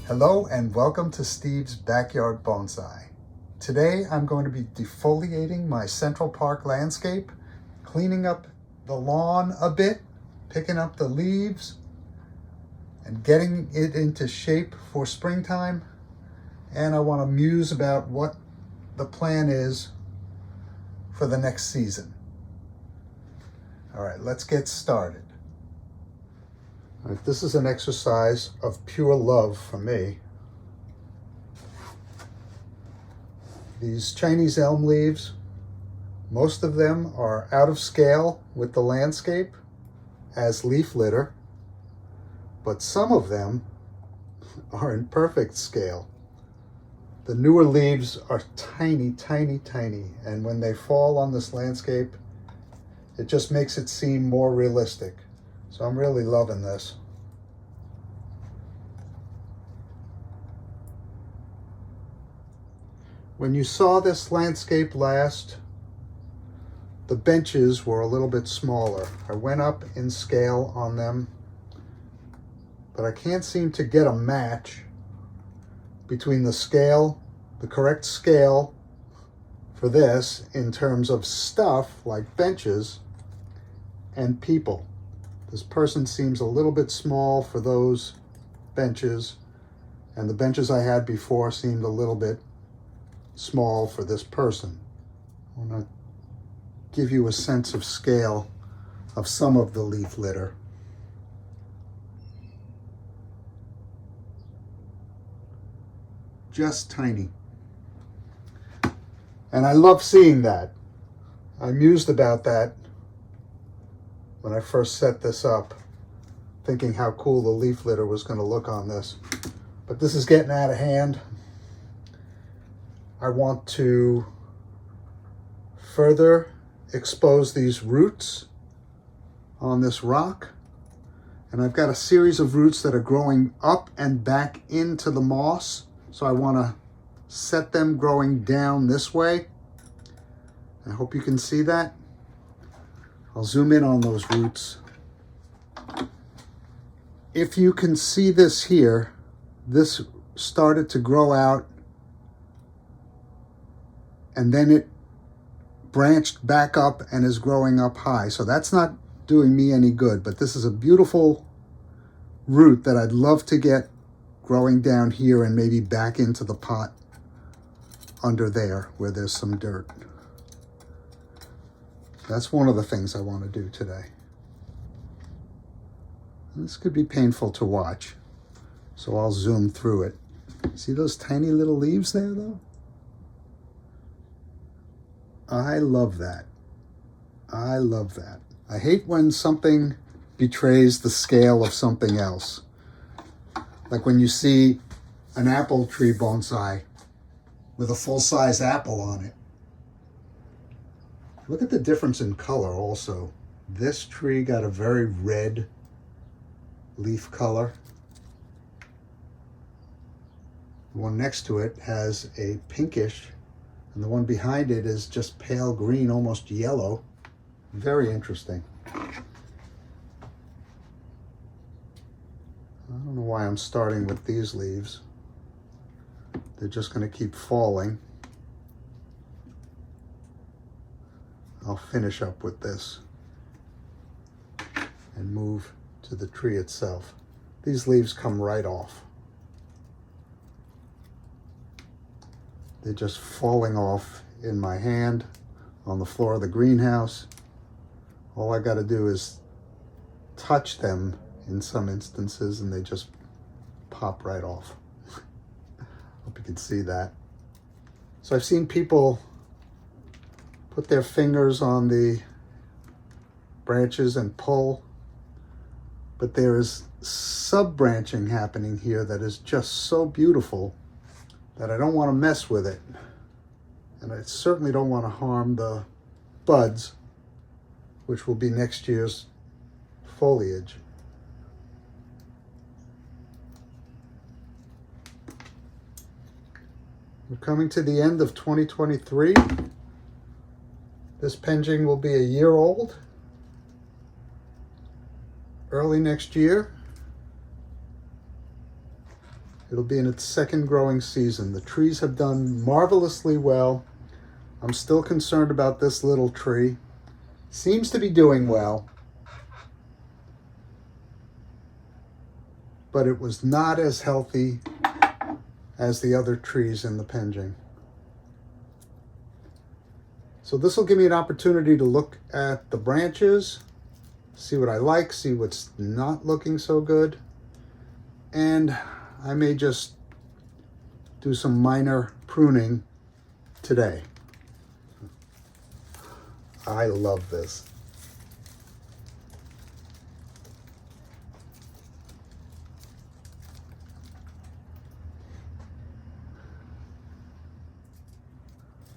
Hello and welcome to Steve's Backyard Bonsai. Today I'm going to be defoliating my Central Park landscape, cleaning up the lawn a bit, picking up the leaves, and getting it into shape for springtime. And I want to muse about what the plan is for the next season. All right, let's get started. All right, this is an exercise of pure love for me. These Chinese elm leaves, most of them are out of scale with the landscape as leaf litter, but some of them are in perfect scale. The newer leaves are tiny, tiny, tiny, and when they fall on this landscape, it just makes it seem more realistic. So I'm really loving this. When you saw this landscape last, the benches were a little bit smaller. I went up in scale on them, but I can't seem to get a match between the scale, the correct scale for this in terms of stuff like benches and people. This person seems a little bit small for those benches, and the benches I had before seemed a little bit small for this person. I want to give you a sense of scale of some of the leaf litter. Just tiny. And I love seeing that. I mused about that when I first set this up, thinking how cool the leaf litter was going to look on this. But this is getting out of hand. I want to further expose these roots on this rock. And I've got a series of roots that are growing up and back into the moss. So I want to set them growing down this way. I hope you can see that. I'll zoom in on those roots. If you can see this here, this started to grow out and then it branched back up and is growing up high. So that's not doing me any good, but this is a beautiful root that I'd love to get growing down here and maybe back into the pot under there where there's some dirt. That's one of the things I want to do today. This could be painful to watch, so I'll zoom through it. See those tiny little leaves there, though? I love that. I love that. I hate when something betrays the scale of something else. Like when you see an apple tree bonsai with a full-size apple on it. Look at the difference in color also. This tree got a very red leaf color. The one next to it has a pinkish, and the one behind it is just pale green, almost yellow. Very interesting. I don't know why I'm starting with these leaves. They're just going to keep falling. I'll finish up with this and move to the tree itself. These leaves come right off. They're just falling off in my hand on the floor of the greenhouse. All I got to do is touch them in some instances and they just pop right off. Hope you can see that. So I've seen people put their fingers on the branches and pull, but there is sub-branching happening here that is just so beautiful that I don't want to mess with it. And I certainly don't want to harm the buds, which will be next year's foliage. We're coming to the end of 2023. This Penjing will be a year old early next year. It'll be in its second growing season. The trees have done marvelously well. I'm still concerned about this little tree. Seems to be doing well, but it was not as healthy as the other trees in the Penjing. So this will give me an opportunity to look at the branches, see what I like, see what's not looking so good, and I may just do some minor pruning today. I love this.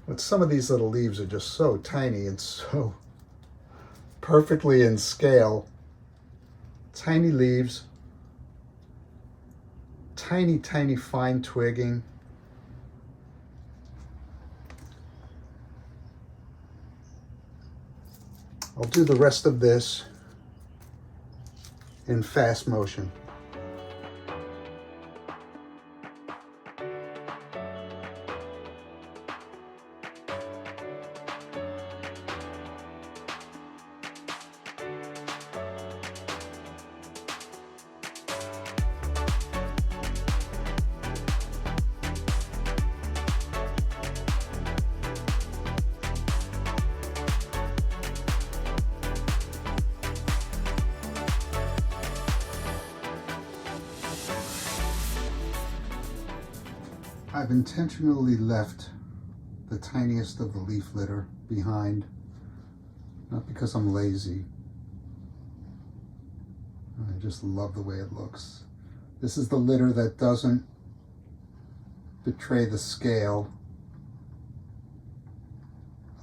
But some of these little leaves are just so tiny and so perfectly in scale. Tiny leaves, tiny, tiny fine twigging. I'll do the rest of this in fast motion. I've intentionally left the tiniest of the leaf litter behind, not because I'm lazy. I just love the way it looks. This is the litter that doesn't betray the scale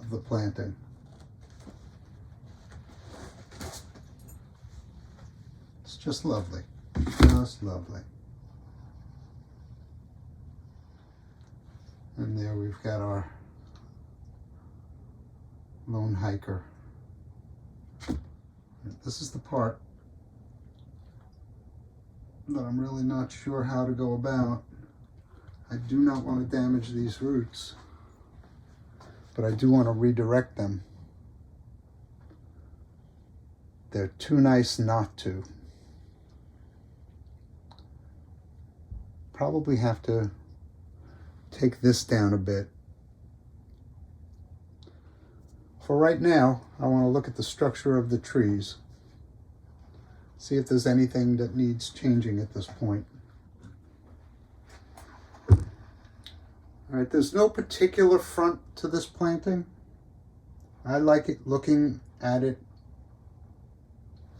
of the planting. It's just lovely, just lovely. And there we've got our lone hiker. This is the part that I'm really not sure how to go about. I do not want to damage these roots, but I do want to redirect them. They're too nice not to. Probably have to take this down a bit. For right now, I want to look at the structure of the trees, see if there's anything that needs changing at this point. All right, there's no particular front to this planting. I like it looking at it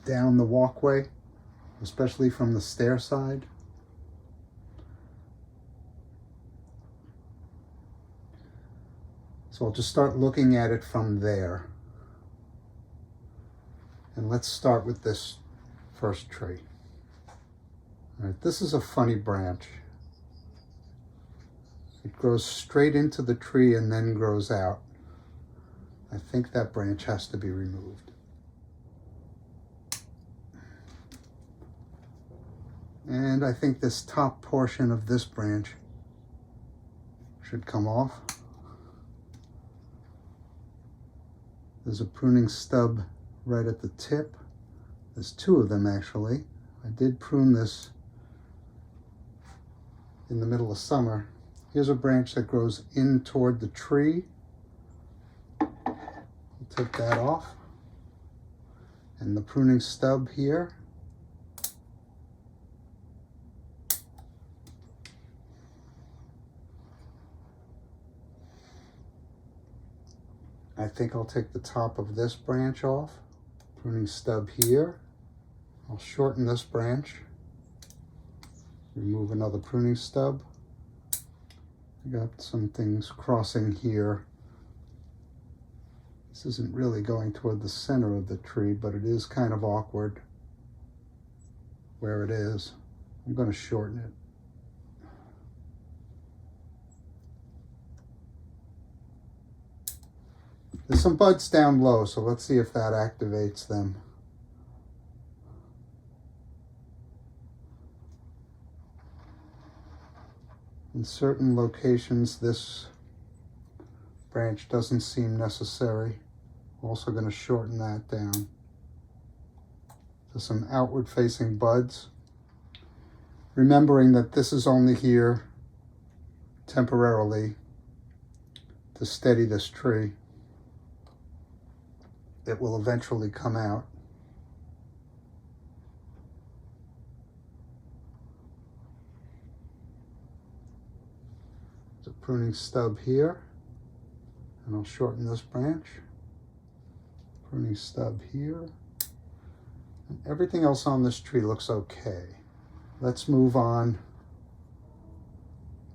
down the walkway, especially from the stair side. So I'll just start looking at it from there. And let's start with this first tree. All right, this is a funny branch. It grows straight into the tree and then grows out. I think that branch has to be removed. And I think this top portion of this branch should come off. There's a pruning stub right at the tip. There's two of them actually. I did prune this in the middle of summer. Here's a branch that grows in toward the tree. I'll take that off. And the pruning stub here. I think I'll take the top of this branch off. Pruning stub here. I'll shorten this branch. Remove another pruning stub. I got some things crossing here. This isn't really going toward the center of the tree, but it is kind of awkward where it is. I'm going to shorten it. There's some buds down low, so let's see if that activates them. In certain locations, this branch doesn't seem necessary. Also going to shorten that down to some outward facing buds. Remembering that this is only here temporarily to steady this tree. It will eventually come out. There's a pruning stub here, and I'll shorten this branch. Pruning stub here. And everything else on this tree looks okay. Let's move on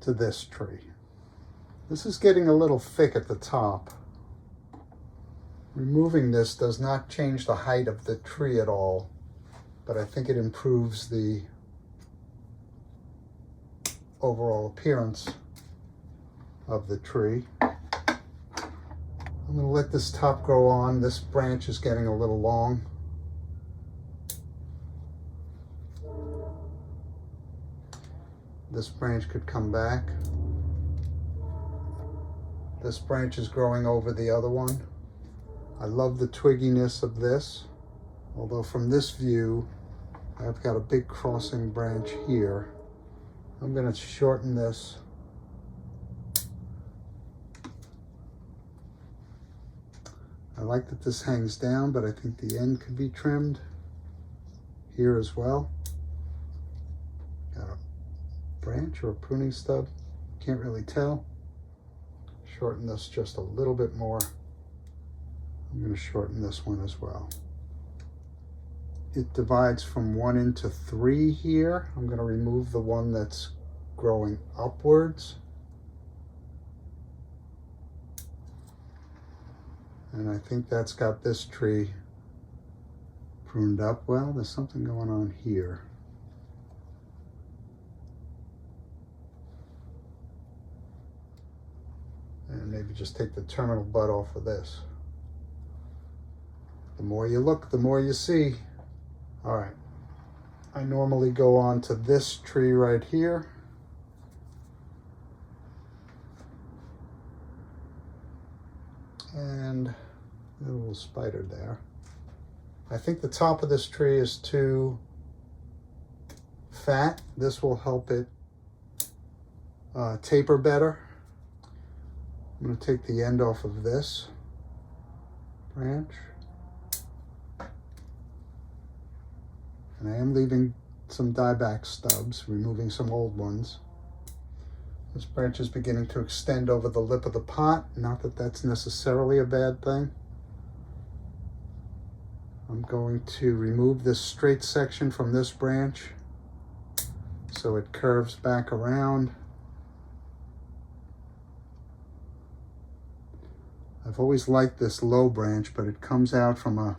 to this tree. This is getting a little thick at the top. Removing this does not change the height of the tree at all, but I think it improves the overall appearance of the tree. I'm going to let this top grow on. This branch is getting a little long. This branch could come back. This branch is growing over the other one. I love the twigginess of this, although from this view, I've got a big crossing branch here. I'm going to shorten this. I like that this hangs down, but I think the end could be trimmed here as well. Got a branch or a pruning stub, can't really tell. Shorten this just a little bit more. I'm going to shorten this one as well. It divides from 1 into 3 here. I'm going to remove the one that's growing upwards. And I think that's got this tree pruned up well. There's something going on here. And maybe just take the terminal bud off of this. The more you look, the more you see. All right, I normally go on to this tree right here. And a little spider there. I think the top of this tree is too fat. This will help it taper better. I'm going to take the end off of this branch. And I am leaving some dieback stubs, removing some old ones. This branch is beginning to extend over the lip of the pot. Not that that's necessarily a bad thing. I'm going to remove this straight section from this branch so it curves back around. I've always liked this low branch, but it comes out from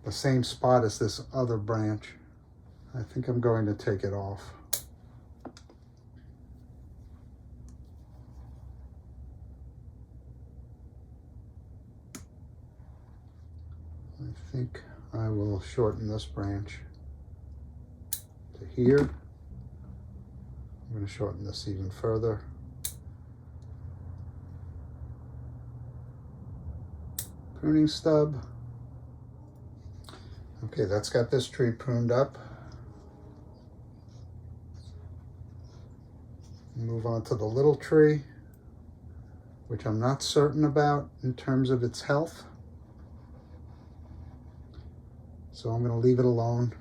the same spot as this other branch. I think I'm going to take it off. I think I will shorten this branch to here. I'm going to shorten this even further. Pruning stub. Okay, that's got this tree pruned up. Move on to the little tree, which I'm not certain about in terms of its health. So I'm going to leave it alone.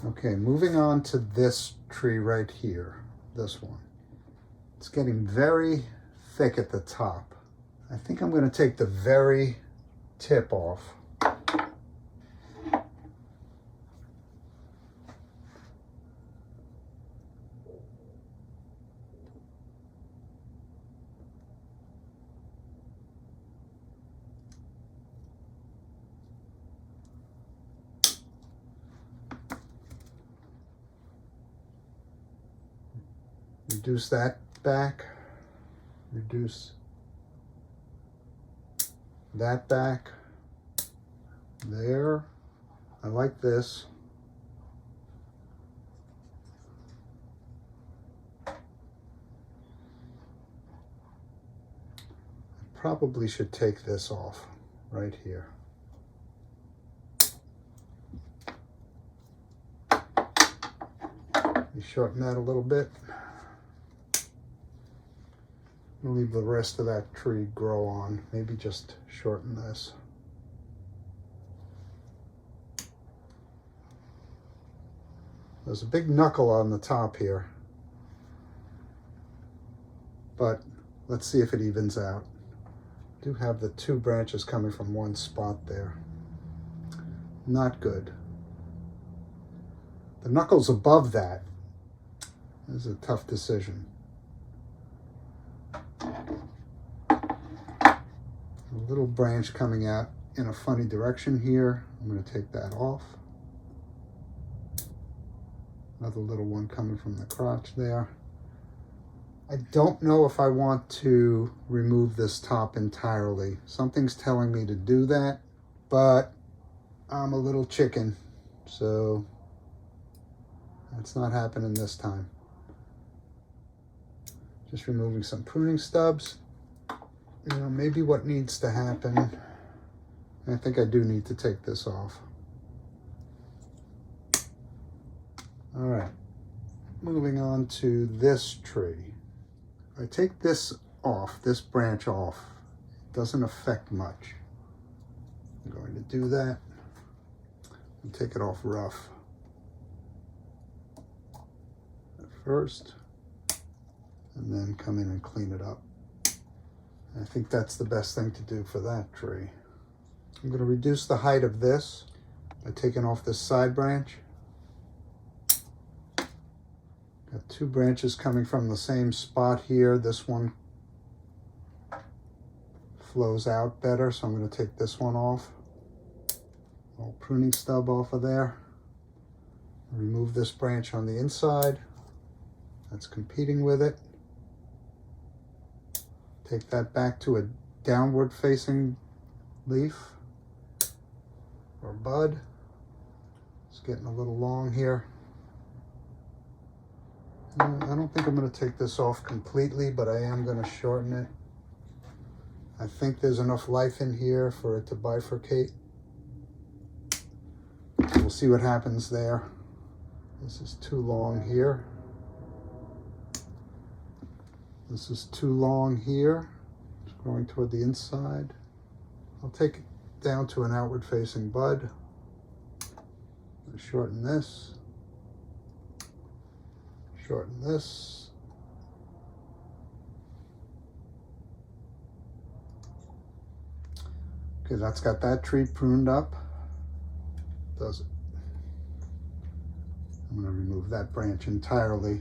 Okay, moving on to this tree right here, this one. It's getting very thick at the top. I think I'm going to take the very tip off. Reduce that back, reduce that back, there. I like this. probably should take this off right here. You shorten that a little bit. I'll leave the rest of that tree grow on. Maybe just shorten this. There's a big knuckle on the top here, but let's see if it evens out. I do have the two branches coming from one spot there. Not good. The knuckles above that is a tough decision. A little branch coming out in a funny direction here. I'm going to take that off. Another little one coming from the crotch there. I don't know if I want to remove this top entirely. Something's telling me to do that, but I'm a little chicken, so that's not happening this time. Just removing some pruning stubs. You know, maybe what needs to happen, I think I do need to take this off. All right, moving on to this tree. If I take this off, this branch off, it doesn't affect much. I'm going to do that and take it off rough at first, and then come in and clean it up. I think that's the best thing to do for that tree. I'm going to reduce the height of this by taking off this side branch. Got two branches coming from the same spot here. This one flows out better, so I'm going to take this one off. Little pruning stub off of there. Remove this branch on the inside that's competing with it. Take that back to a downward facing leaf or bud. It's getting a little long here. I don't think I'm going to take this off completely, but I am going to shorten it. I think there's enough life in here for it to bifurcate. We'll see what happens there. This is too long here. This is too long here. It's growing toward the inside. I'll take it down to an outward facing bud. I'll shorten this. Shorten this. Okay, that's got that tree pruned up. Does it? I'm going to remove that branch entirely.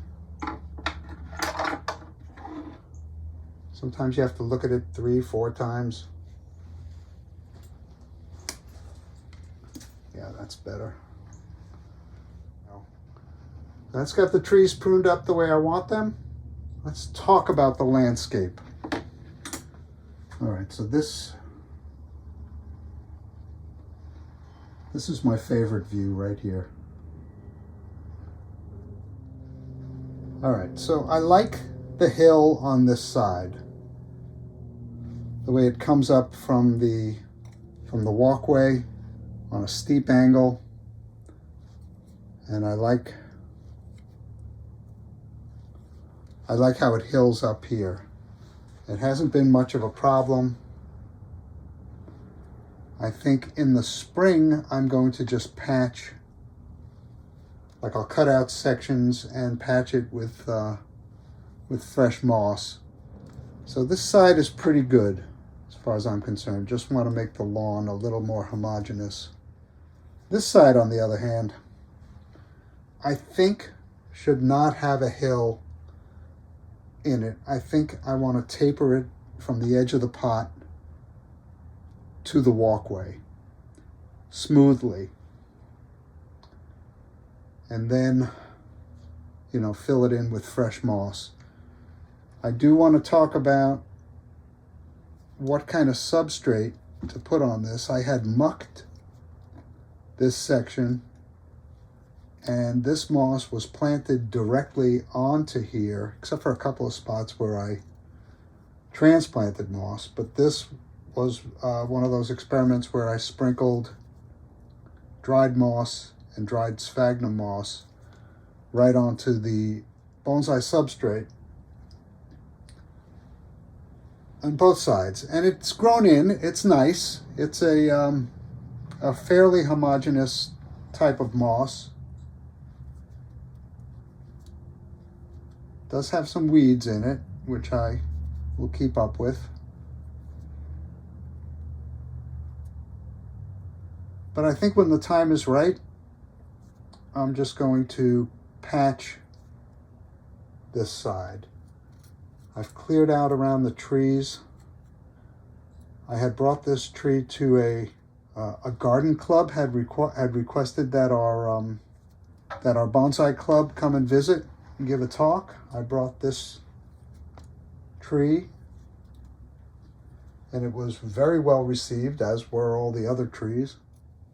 Sometimes you have to look at it 3-4 times. Yeah, that's better. That's got the trees pruned up the way I want them. Let's talk about the landscape. All right, so this is my favorite view right here. All right, so I like the hill on this side, the way it comes up from the walkway on a steep angle, and I like how it hills up here. It hasn't been much of a problem. I think in the spring, I'm going to just patch, like I'll cut out sections and patch it with fresh moss. So this side is pretty good as far as I'm concerned. Just want to make the lawn a little more homogeneous. This side, on the other hand, I think should not have a hill in it. I think I want to taper it from the edge of the pot to the walkway smoothly, and then, you know, fill it in with fresh moss. I do want to talk about what kind of substrate to put on this. I had mucked this section, and this moss was planted directly onto here, except for a couple of spots where I transplanted moss, but this was one of those experiments where I sprinkled dried moss and dried sphagnum moss right onto the bonsai substrate on both sides, and it's grown in. It's nice. It's a fairly homogeneous type of moss. Does have some weeds in it, which I will keep up with. But I think when the time is right, I'm just going to patch this side. I've cleared out around the trees. I had brought this tree to a garden club, had requested that our bonsai club come and visit and give a talk. I brought this tree, and it was very well received, as were all the other trees.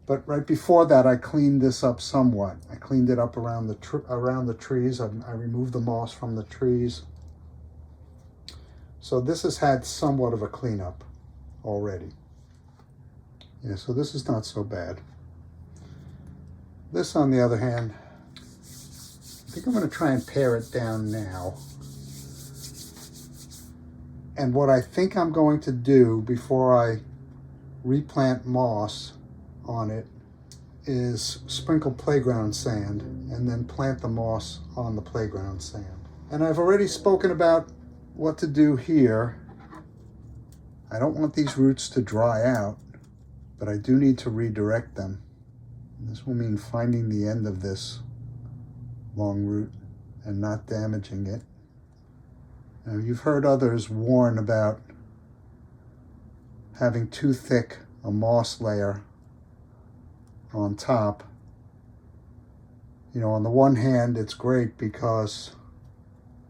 But right before that, I cleaned this up somewhat. I cleaned it up around the trees. I removed the moss from the trees. So this has had somewhat of a cleanup already. Yeah, so this is not so bad. This, on the other hand, I think I'm going to try and pare it down now. And what I think I'm going to do before I replant moss on it is sprinkle playground sand and then plant the moss on the playground sand. And I've already spoken about what to do here. I don't want these roots to dry out, but I do need to redirect them. And this will mean finding the end of this long root and not damaging it. Now, you've heard others warn about having too thick a moss layer on top. You know, on the one hand, it's great because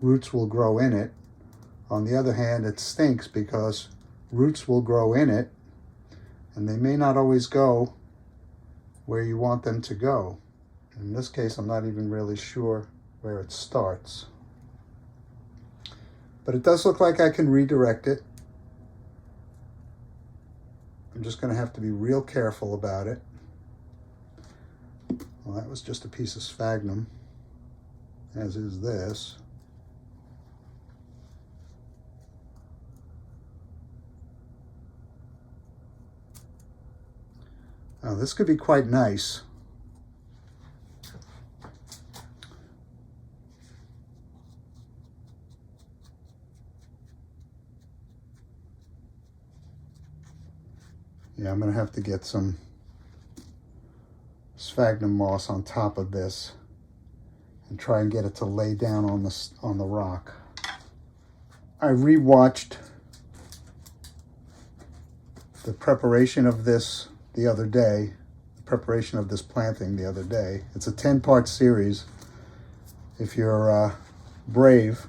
roots will grow in it. On the other hand, it stinks because roots will grow in it, and they may not always go where you want them to go. In this case, I'm not even really sure where it starts. But it does look like I can redirect it. I'm just going to have to be real careful about it. Well, that was just a piece of sphagnum, as is this. Now, this could be quite nice. Yeah, I'm going to have to get some sphagnum moss on top of this and try and get it to lay down on the rock. I rewatched the preparation of this the other day, the preparation of this planting the other day. It's a 10-part series. If you're brave,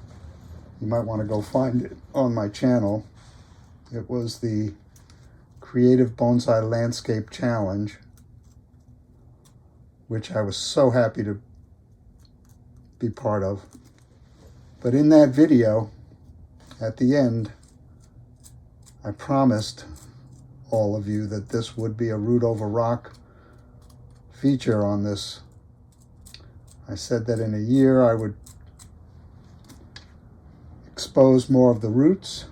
you might want to go find it on my channel. It was the Creative Bonsai Landscape Challenge, which I was so happy to be part of. But in that video, at the end, I promised all of you that this would be a root over rock feature on this. I said that in a year I would expose more of the roots,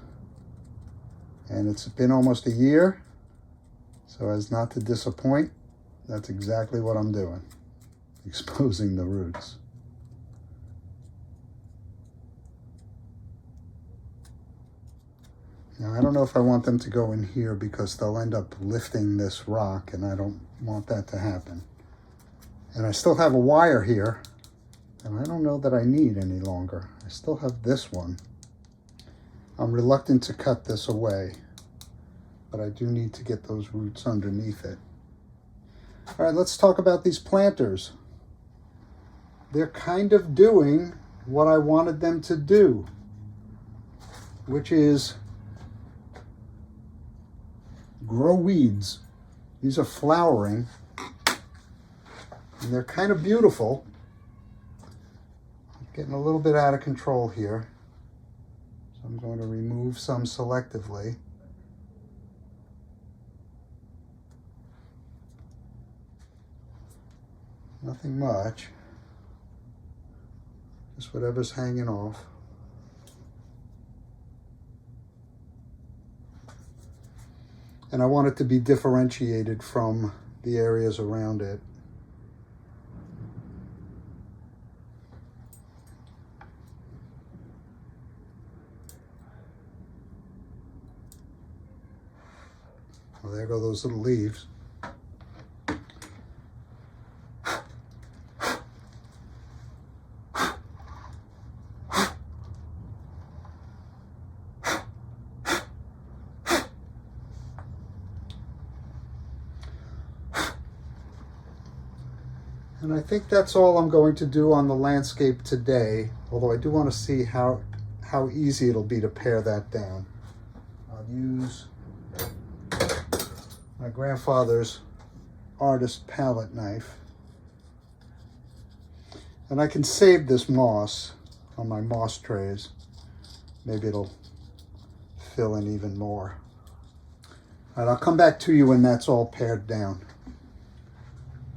and it's been almost a year, so as not to disappoint, that's exactly what I'm doing, exposing the roots. Now, I don't know if I want them to go in here because they'll end up lifting this rock, and I don't want that to happen. And I still have a wire here, and I don't know that I need any longer. I still have this one. I'm reluctant to cut this away, but I do need to get those roots underneath it. All right, let's talk about these planters. They're kind of doing what I wanted them to do, which is grow weeds. These are flowering, and they're kind of beautiful. Getting a little bit out of control here. So I'm going to remove some selectively. Nothing much, just whatever's hanging off. And I want it to be differentiated from the areas around it. Well, there go those little leaves. And I think that's all I'm going to do on the landscape today, although I do want to see how easy it'll be to pare that down. I'll use my grandfather's artist palette knife. And I can save this moss on my moss trays. Maybe it'll fill in even more. All right, I'll come back to you when that's all pared down.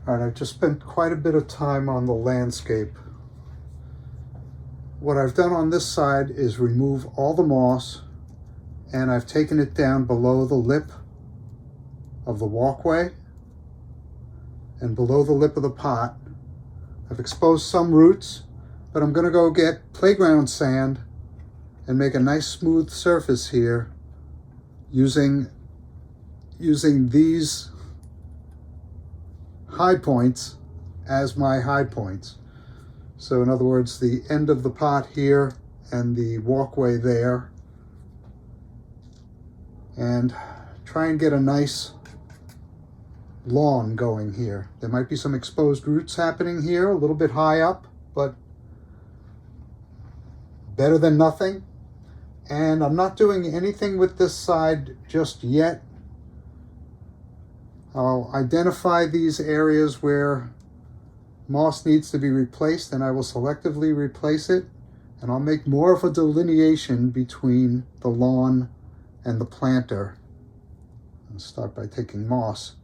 All right, I've just spent quite a bit of time on the landscape. What I've done on this side is remove all the moss, and I've taken it down below the lip of the walkway and below the lip of the pot. I've exposed some roots, but I'm gonna go get playground sand and make a nice smooth surface here using these high points as my high points. So in other words, the end of the pot here and the walkway there, and try and get a nice lawn going here. There might be some exposed roots happening here, a little bit high up, but better than nothing. And I'm not doing anything with this side just yet. I'll identify these areas where moss needs to be replaced, and I will selectively replace it, and I'll make more of a delineation between the lawn and the planter. I'll start by taking moss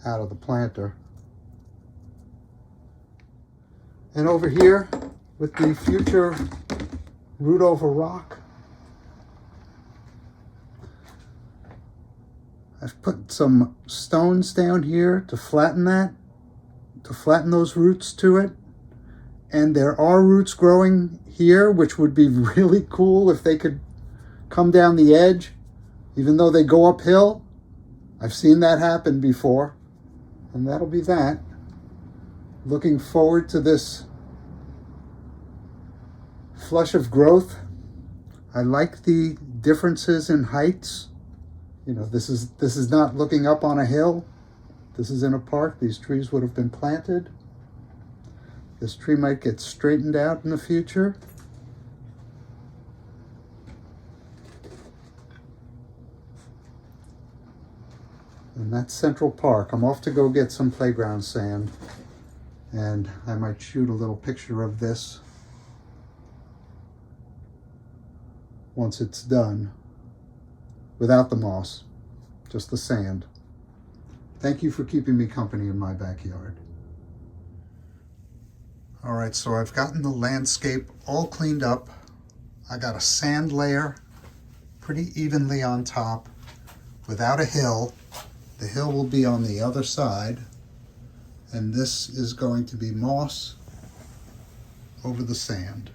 out of the planter. And over here with the future root over rock, I've put some stones down here to flatten that, to flatten those roots to it. And there are roots growing here, which would be really cool if they could come down the edge, even though they go uphill. I've seen that happen before, and that'll be that. Looking forward to this flush of growth. I like the differences in heights. You know, this is not looking up on a hill. This is in a park. These trees would have been planted. This tree might get straightened out in the future. And that's Central Park. I'm off to go get some playground sand, and I might shoot a little picture of this once it's done. Without the moss, just the sand. Thank you for keeping me company in my backyard. All right, so I've gotten the landscape all cleaned up. I got a sand layer pretty evenly on top without a hill. The hill will be on the other side, and this is going to be moss over the sand.